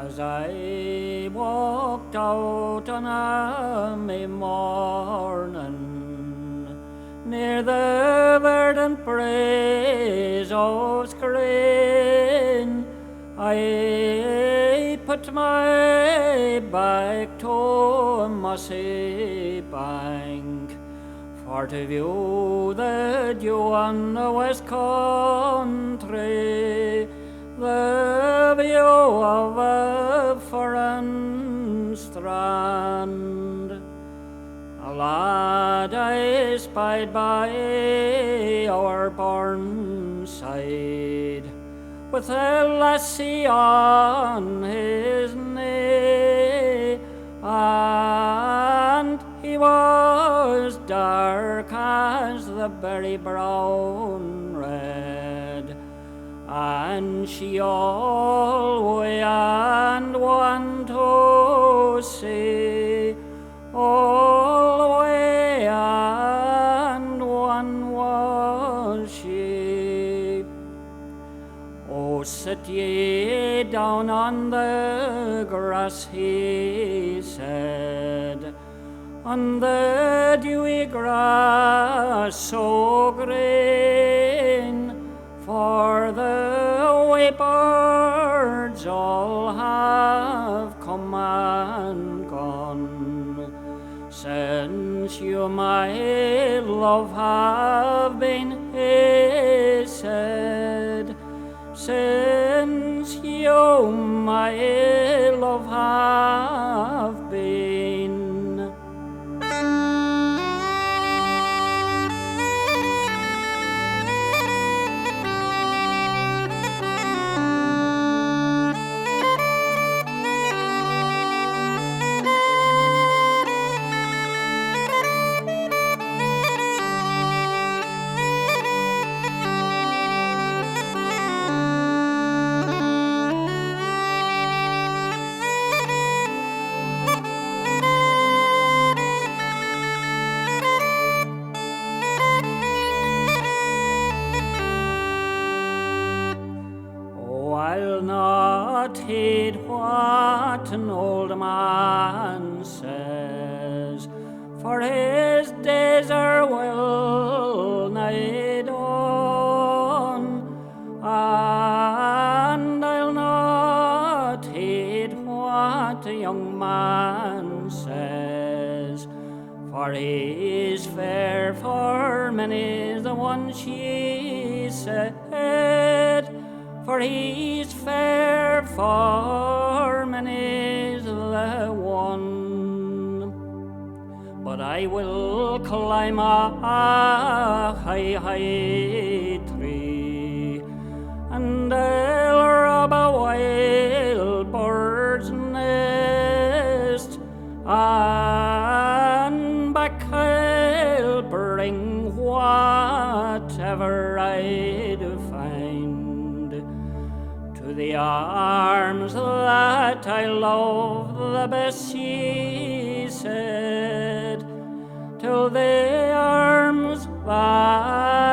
As I walked out on a May morning near the verdant braes of Skryne, I put my back to a mossy bank for to view the dew on the west country, the view of a foreign strand. A lad I spied by our barn side, with a lassie on his knee, and he was dark as the berry brown red, and she always and one to see, always and one was she. Oh, sit ye down on the grass, he said, on the dewy grass so green, for the wee birds all have come and gone, since you, my love, have been, he said, since you, my love, have been. I'll not heed what an old man says, for his days are well nigh done, and I'll not heed what a young man says, for he's fair for many the one she said, for he's fair for many's the one. But I will climb a high, high tree, and I'll rob a wild bird's nest, and back I'll bring whatever I do find, to the arms that I love the best, she said, to the arms that